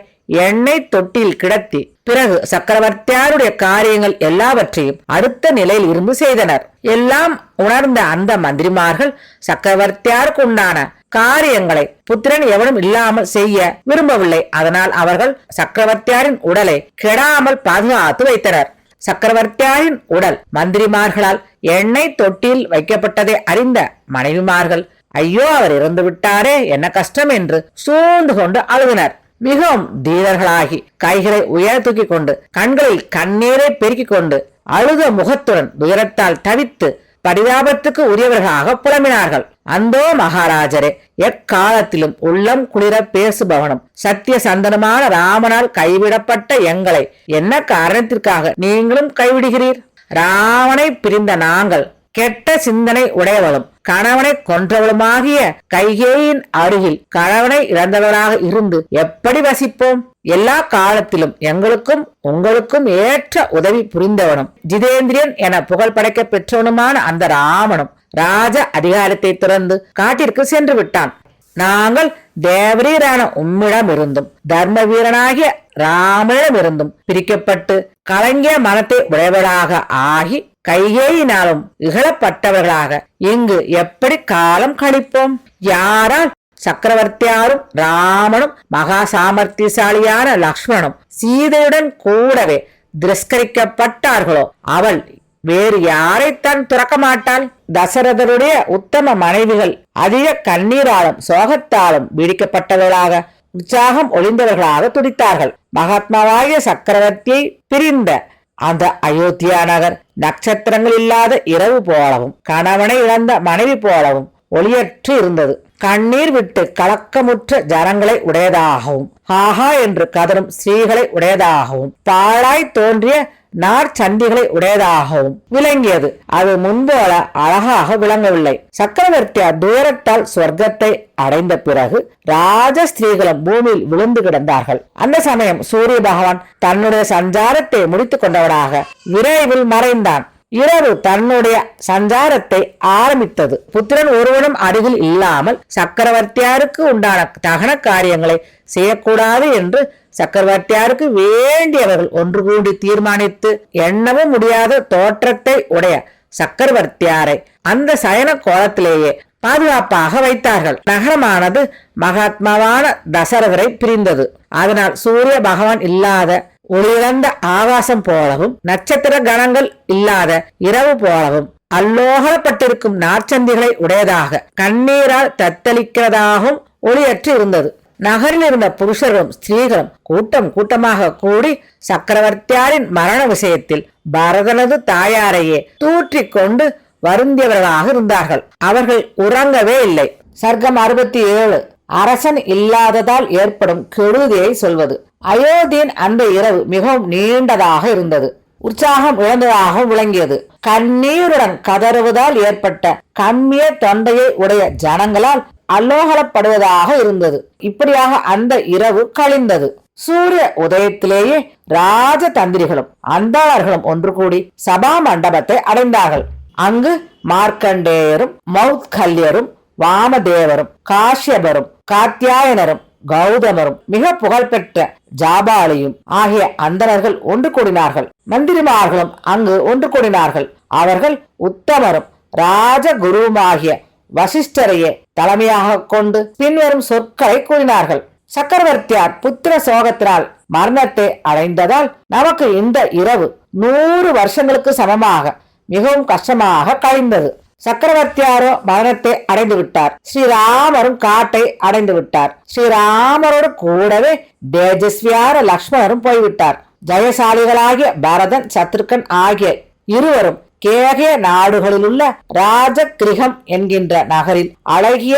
எண்ணெய் தொட்டியில் கிடத்தி பிறகு சக்கரவர்த்தியாருடைய காரியங்கள் எல்லாவற்றையும் அடுத்த நிலையில் இருந்து செய்தனர். எல்லாம் உணர்ந்த அந்த மந்திரிமார்கள் சக்கரவர்த்தியாருக்கு உண்டான காரியங்களை புத்திரன் எவனும் இல்லாமல் செய்ய விரும்பவில்லை. அதனால் அவர்கள் சக்கரவர்த்தியாரின் உடலை கெடாமல் பாதுகாத்து வைத்தனர். சக்கரவர்த்தியாரின் உடல் மந்திரிமார்களால் எண்ணெய் தொட்டியில் வைக்கப்பட்டதை அறிந்த மனைவிமார்கள் ஐயோ அவர் இறந்து விட்டாரே என்ன கஷ்டம் என்று சூழ்ந்து கொண்டு அழுதினர். மிகவும் தீரர்களாகி கைகளை உயர் தூக்கி கொண்டு கண்களில் கண்ணீரை பெருக்கிக் கொண்டு அழுத முகத்துடன் துயரத்தால் தவித்து பரிதாபத்துக்கு உரியவர்களாக புலம்பினார்கள். அந்தோ மகாராஜரே, எக்காலத்திலும் உள்ளம் குளிர பேசுபவனும் சத்திய சந்தனமான ராமனால் கைவிடப்பட்ட எங்களை என்ன காரணத்திற்காக நீங்களும் கைவிடுகிறீர்? ராவனை பிரிந்த நாங்கள் கெட்ட சிந்தனை உடையவளும் கணவனை கொன்றவளுமாகிய கைகேயின் அருகில் கணவனை இழந்தவராக இருந்து எப்படி வசிப்போம்? எல்லா காலத்திலும் எங்களுக்கும் உங்களுக்கும் ஏற்ற உதவி புரிந்தவனும் ஜிதேந்திரியன் என புகழ் படைக்க பெற்றவனுமான அந்த ராமனும் ராஜ அதிகாரத்தை துறந்து காட்டிற்கு சென்று விட்டான். நாங்கள் தேவரீரான உம்மிடமிருந்தும் தர்ம வீரனாகிய ராமனிடமிருந்தும் பிரிக்கப்பட்டு கலங்கிய மனத்தை உடையவராக ஆகி கைகேயினாலும் இகழப்பட்டவர்களாக இங்கு எப்படி காலம் கழிப்போம்? யாரால் சக்கரவர்த்தியாரும் ராமனும் மகா சாமர்த்தியசாலியான லக்ஷ்மணனும் சீதையுடன் கூடவே திரஸ்கரிக்கப்பட்டார்களோ அவள் வேறு யாரைத்தான் துறக்க மாட்டாள்? தசரதருடைய உத்தம மனைவிகள் அதிக கண்ணீராலும் சோகத்தாலும் பீடிக்கப்பட்டவர்களாக உற்சாகம் ஒளிந்தவர்களாக துடித்தார்கள். மகாத்மாவாகிய சக்கரவர்த்தியை பிரிந்த அந்த அயோத்தியா நகர் நட்சத்திரங்கள் இல்லாத இரவு போலவும் கணவனை இழந்த மனைவி போலவும் ஒளியற்று இருந்தது. கண்ணீர் விட்டு கலக்கமுற்ற ஜனங்களை உடையதாகவும் ஹாஹா என்று கதரும் ஸ்திரீகளை உடையதாகவும் பாழாய் தோன்றிய நாற்சந்திகளை உடையதாகவும் விளங்கியது. அது முன்போல அழகாக விளங்கவில்லை. சக்கரவர்த்தியார் தூரத்தால் சொர்க்கத்தை அடைந்த பிறகு ராஜ ஸ்திரீகளும் பூமியில் விழுந்து கிடந்தார்கள். அந்த சமயம் சூரிய பகவான் தன்னுடைய சஞ்சாரத்தை முடித்துக் கொண்டவராக விரைவில் மறைந்தான். இரவு தன்னுடைய சஞ்சாரத்தை ஆரம்பித்தது. புத்திரன் ஒருவனும் அருகில் இல்லாமல் சக்கரவர்த்தியாருக்கு உண்டான தகன காரியங்களை செய்யக்கூடாது என்று சக்கரவர்த்தியாருக்கு வேண்டியவர்கள் ஒன்று கூடி தீர்மானித்து எண்ணவும் முடியாத தோற்றத்தை உடைய சக்கரவர்த்தியாரை அந்த சயன கோலத்திலேயே பாதுகாப்பாக வைத்தார்கள். நகரமானது மகாத்மாவான தசரதரை பிரிந்தது. அதனால் சூரிய பகவான் இல்லாத ஒளியிழந்த ஆகாசம் போலவும் நட்சத்திர கணங்கள் இல்லாத இரவு போலவும் அல்லோகப்பட்டிருக்கும் நாற்சந்திகளை உடையதாக கண்ணீரால் தத்தளிக்கிறதாகவும் ஒளியற்று இருந்தது. நகரில் இருந்த புருஷர்களும் ஸ்திரீகளும் கூட்டம் கூட்டமாக கூடி சக்கரவர்த்தியாரின் மரண விஷயத்தில் பரதனது தாயாரையே தூற்றிக் கொண்டு வருந்தியவர்களாக இருந்தார்கள். அவர்கள் உறங்கவே இல்லை. சர்க்கம் 67 அரசன் இல்லாததால் ஏற்படும் கெடுதியை சொல்வது. அயோத்தியின் அந்த இரவு மிகவும் நீண்டதாக இருந்தது. உற்சாகம் இழந்ததாக விளங்கியது. கண்ணீருடன் கதறுவதால் ஏற்பட்ட கம்மிய தொண்டையை உடைய ஜனங்களால் அல்லோகலப்படுவதாக இருந்தது. இப்படியாக அந்த இரவு கழிந்தது. சூரிய உதயத்திலேயே ராஜதந்திரிகளும் அந்தாளர்களும் ஒன்று கூடி சபா மண்டபத்தை அடைந்தார்கள். அங்கு மார்க்கண்டேயரும் மௌத்கல்யரும் வாமதேவரும் காஷ்யபரும் காத்தியாயனரும் கௌதமரும் மிக புகழ்பெற்ற ஜாபாலியும் ஆகிய அந்தணர்கள் ஒன்று கூடினார்கள். மந்திரிமார்களும் அங்கு ஒன்று கூடினார்கள். அவர்கள் உத்தமரும் ராஜகுருவுமாகிய வசிஷ்டரையே தலைமையாக கொண்டு பின்வரும் சொற்களை கூறினார்கள். சக்கரவர்த்தியார் புத்திர சோகத்தினால் மரணத்தை அடைந்ததால் நமக்கு இந்த இரவு 100 வருஷங்களுக்கு சமமாக மிகவும் கஷ்டமாக கழிந்தது. சக்கரவர்த்தியாரோ மரணத்தை அடைந்து விட்டார். ஸ்ரீராமரும் காட்டை அடைந்து விட்டார். ஸ்ரீராமரோடு கூடவே தேஜஸ்வியார லக்ஷ்மணரும் போய்விட்டார். ஜெயசாலிகளாகிய பரதன் சத்ருகன் ஆகிய இருவரும் கேகய நாடுகளிலுள்ள ராஜகிரகம் என்கின்ற நகரில் அழகிய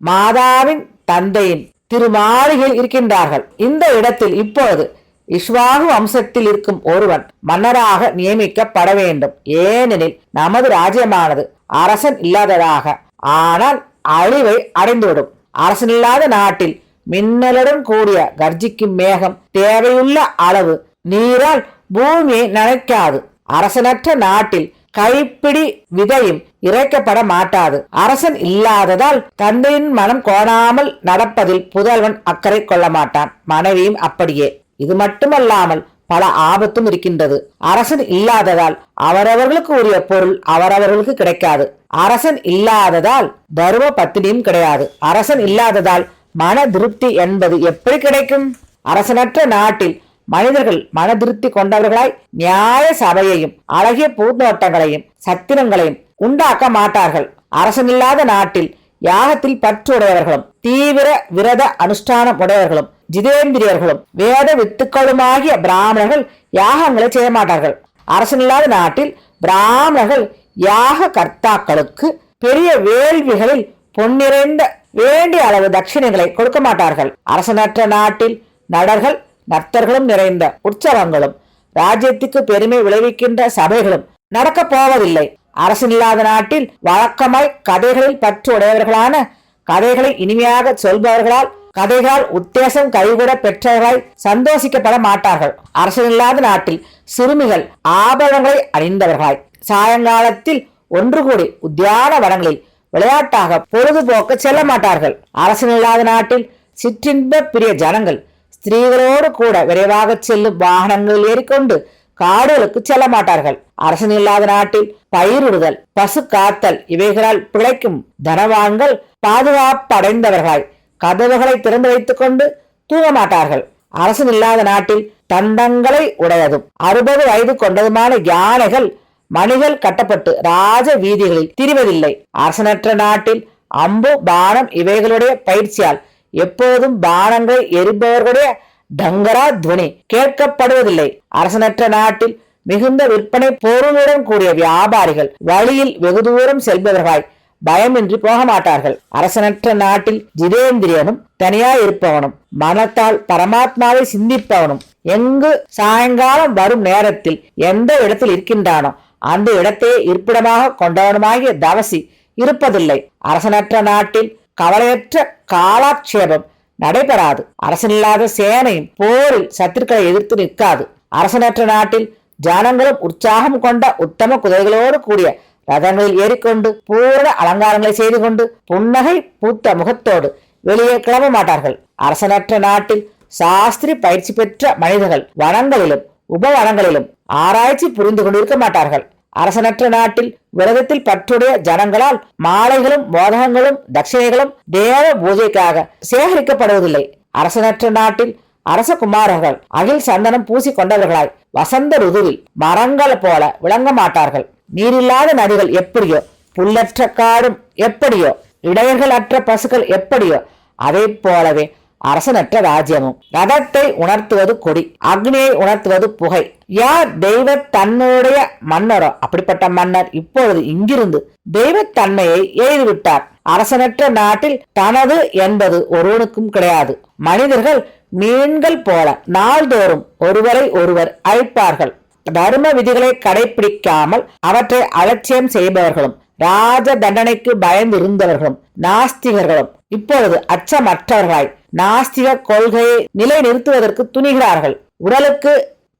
மாதாவின் தந்தையின் திருமாளிகையில் இருக்கின்றார்கள். இந்த இடத்தில் இப்பொழுது இஷ்வாகு வம்சத்தில் இருக்கும் ஒருவன் மன்னராக நியமிக்கப்பட வேண்டும். ஏனெனில் நமது ராஜ்யமானது அரசன் இல்லாததாக ஆனால் அழிவை அடைந்துவிடும். அரசன் இல்லாத நாட்டில் மின்னலுடன் கூடிய கர்ஜிக்கும் மேகம் தேவையுள்ள அளவு நீரால் பூமியை நனைக்காது. அரசனற்ற நாட்டில் கைப்பிடி விதையும் இறைக்கப்பட மாட்டாது. அரசன் இல்லாததால் தந்தையின் மனம் கோணாமல் நடப்பதில் புதல்வன் அக்கறை கொள்ள மாட்டான். மனைவியும் அப்படியே. இது மட்டுமல்லாமல் பல ஆபத்தும் இருக்கின்றது. அரசன் இல்லாததால் அவரவர்களுக்கு உரிய பொருள் அவரவர்களுக்கு கிடைக்காது. அரசன் இல்லாததால் தர்ம பத்தினியும் கிடையாது. அரசன் இல்லாததால் மன திருப்தி என்பது எப்படி கிடைக்கும்? அரசனற்ற நாட்டில் மனிதர்கள் மன திருப்தி கொண்டவர்களாய் நியாய சபையையும் அழகிய பூந்தோட்டங்களையும் சத்திரங்களையும் உண்டாக்க மாட்டார்கள். அரசன் இல்லாத நாட்டில் யாகத்தில் பற்று உடையவர்களும் தீவிர விரத அனுஷ்டானம் உடையவர்களும் ஜிதேந்திரியர்களும் வேத வித்துக்களுமாகிய பிராமணர்கள் யாகங்களை செய்ய மாட்டார்கள். அரசனில்லாத நாட்டில் பிராமணர்கள் யாக கர்த்தாக்களுக்கு பெரிய வேள்விகளில் பொன்னிறைந்த வேண்டிய அளவு தட்சிணைகளை கொடுக்க மாட்டார்கள். அரசனற்ற நாட்டில் நடர்கள் நர்த்தர்களும் நிறைந்த உற்சவங்களும் ராஜ்யத்துக்கு பெருமை விளைவிக்கின்ற சபைகளும் நடக்கப் போவதில்லை. அரசனில்லாத நாட்டில் வழக்கமாய் கதைகளில் பற்று உடையவர்களான கதைகளை இனிமையாக சொல்பவர்களால் கதைகளால் உத்தேசம் கைகூட பெற்றவர்களாய் சந்தோஷிக்கப்பட மாட்டார்கள். அரசனில்லாத நாட்டில் சிறுமிகள் ஆபரணங்களை அணிந்தவர்களாய் சாயங்காலத்தில் ஒன்று கூடி உத்தியான வனங்களில் விளையாட்டாக பொழுதுபோக்க செல்ல மாட்டார்கள். அரசனில்லாத நாட்டில் சிற்றின்ப பிரிய ஜனங்கள் ஸ்திரீகளோடு கூட விரைவாக செல்லும் வாகனங்களில் ஏறிக்கொண்டு காடுகளுக்கு செல்ல மாட்டார்கள். அரசன் இல்லாத நாட்டில் பயிரிடுதல் பசு காத்தல் இவைகளால் பிழைக்கும் தனவான்கள் பாதுகாப்படைந்தவர்களாய் கதவுகளை திறந்து வைத்துக் கொண்டு தூங்க மாட்டார்கள். அரசன் இல்லாத நாட்டில் தண்டங்களை உடையதும் 60 வயது கொண்டதுமான யானைகள் மணிகள் கட்டப்பட்டு ராஜ வீதிகளில் திரிவதில்லை. அரசனற்ற நாட்டில் அம்பு பானம் இவைகளுடைய பயிற்சியால் எப்போதும் பானங்களை எரிபவர்களுடைய டங்கரா துவனி கேட்கப்படுவதில்லை. அரசனற்ற நாட்டில் மிகுந்த விற்பனை பொருளுடன் கூடிய வியாபாரிகள் வழியில் வெகு தூரம் செல்பவர்களாய் பயமின்றி போக மாட்டார்கள். அரசனற்ற நாட்டில் ஜிதேந்திரியனும் தனியாய் இருப்பவனும் மனத்தால் பரமாத்மாவை சிந்திப்பவனும் எங்கு சாயங்காலம் வரும் நேரத்தில் எந்த இடத்தில் இருக்கின்றானோ அந்த இடத்தையே இருப்பிடமாக கொண்டவனுமாகிய தவசி இருப்பதில்லை. அரசனற்ற நாட்டில் கவலையற்ற காலாட்சேபம் நடைபெறாது. அரசனில்லாத சேனையும் போரில் சத்துருக்களை எதிர்த்து நிற்காது. அரசனற்ற நாட்டில் ஜனங்களும் உற்சாகம் கொண்ட உத்தம குதிரைகளோடு கூடிய ரதங்களில் ஏறிக்கொண்டு பூரண அலங்காரங்களை செய்து கொண்டு புன்னகை பூத்த முகத்தோடு வெளியே கிளம்ப மாட்டார்கள். அரசனற்ற நாட்டில் சாஸ்திரி பயிற்சி பெற்ற மனிதர்கள் வனங்களிலும் உபவனங்களிலும் ஆராய்ச்சி புரிந்து கொண்டிருக்க மாட்டார்கள். அரசனற்ற நாட்டில் விரதத்தில் பற்றுடைய ஜனங்களால் மாலைகளும் மோதகங்களும் தட்சிணைகளும் தேவ பூஜைக்காக சேகரிக்கப்படுவதில்லை. அரசனற்ற நாட்டில் அரச குமாரர்கள் அகில் சந்தனம் பூசி கொண்டவர்களாய் வசந்த ருதுவில் மரங்கள் போல விளங்க மாட்டார்கள். நீரில்லாத நதிகள் எப்படியோ புல்லற்ற காடும் எப்படியோ இடையர்கள் அற்ற பசுக்கள் எப்படியோ அதை போலவே அரசனற்ற ராஜ்யமும். ரதத்தை உணர்த்துவது கொடி, அக்னியை உணர்த்துவது புகை. யார் தெய்வ தன்னுடைய மன்னரோ அப்படிப்பட்ட மன்னர் இப்பொழுது இங்கிருந்து தெய்வத்தன்மையை எழுதிவிட்டார். அரசனற்ற நாட்டில் தனது என்பது ஒருவனுக்கும் கிடையாது. மனிதர்கள் மீன்கள் போல நாள்தோறும் ஒருவரை ஒருவர் அழைப்பார்கள். தர்ம விதிகளை கடைபிடிக்காமல் அவற்றை அலட்சியம் செய்பவர்களும் ராஜ தண்டனைக்கு பயந்து இருந்தவர்களும் நாஸ்திகர்களும் இப்பொழுது அச்சமற்றவர்களாய் நாஸ்திக கொள்கையை நிலைநிறுத்துவதற்கு துணிகிறார்கள். உடலுக்கு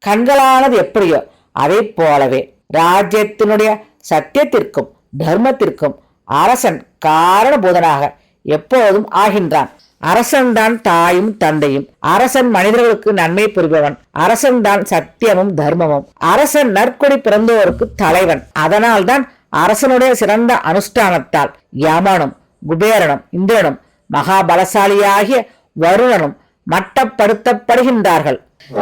கண்களானது எப்படியோ அதை போலவே ராஜ்யத்தினுடைய சத்தியத்திற்கும் தர்மத்திற்கும் அரசன் காரணபூதனாக எப்போதும் ஆகின்றான். அரசன்தான் தாயும் தந்தையும். அரசன் மனிதர்களுக்கு நன்மை புரிபவன். அரசன்தான் சத்தியமும் தர்மமும். அரசன் நற்கொடி பிறந்தோருக்கு தலைவன். அதனால்தான் அரசனுடைய சிறந்த அனுஷ்டானத்தால் யமனும் குபேரனும் இந்திரனும் மகாபலசாலியாகிய வருணனும் மட்டப்படுத்தப்படுகின்றார்கள்.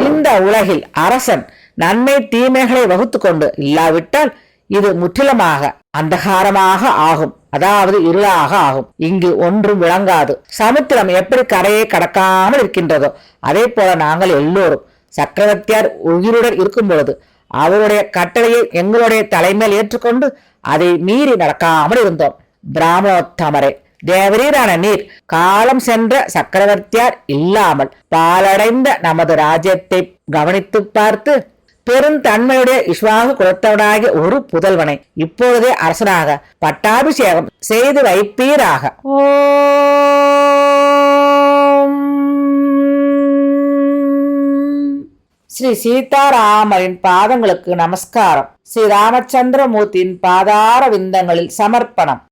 இந்த உலகில் அரசன் நன்மை தீமைகளை வகுத்து கொண்டு இல்லாவிட்டால் இது முற்றிலுமாக அந்தகாரமாக ஆகும், அதாவது இருளாக ஆகும். இங்கு ஒன்றும் விளங்காது. சமுத்திரம் எப்படி கரையை கடக்காமல் இருக்கின்றதோ அதே போல நாங்கள் எல்லோரும் சக்கரவர்த்தியார் உயிருடன் இருக்கும் பொழுது அவருடைய கட்டளையை எங்களுடைய தலைமையில் ஏற்றுக்கொண்டு அதை மீறி நடக்காமல் இருந்தோம். பிராமணோத்தமரே, தேவரீரான நீர் காலம் சென்ற சக்கரவர்த்தியார் இல்லாமல் பாலடைந்த நமது ராஜ்யத்தை கவனித்து பார்த்து பெருந்தன்மையுடைய இஷ்வாகு குலத்தவனாகிய ஒரு புதல்வனை இப்பொழுதே அரசனாக பட்டாபிஷேகம் செய்து வைப்பீராக. ஸ்ரீ சீதாராமரின் பாதங்களுக்கு நமஸ்காரம். ஸ்ரீ ராமச்சந்திரமூர்த்தியின் பாதார விந்தங்களில் சமர்ப்பணம்.